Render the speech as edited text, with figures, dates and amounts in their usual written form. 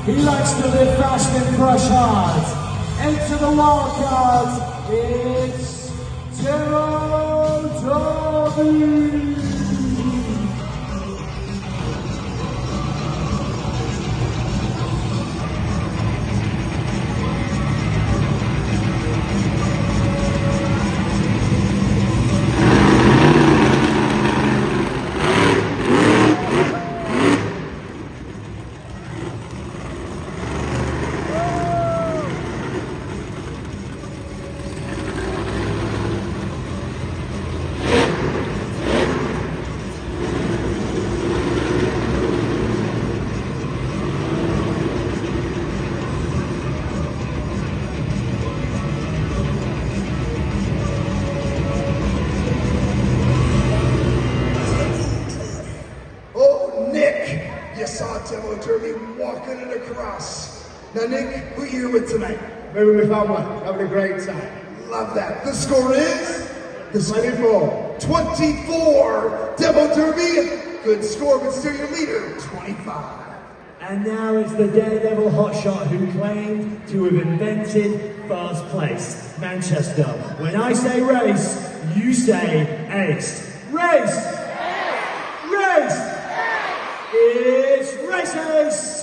He likes to live fast and crush hard. Enter the wild cards. It's Demo Derby. You saw Demo Derby walking it across. Now, Nick, who are you here with tonight? Moving with family, having a great time. Love that. The score is? The 24. Demo Derby, good score, but still your leader, 25. And now it's the Daredevil hotshot who claimed to have invented first place, Manchester. When I say race, you say ace. Race! Race! It's Race Ace!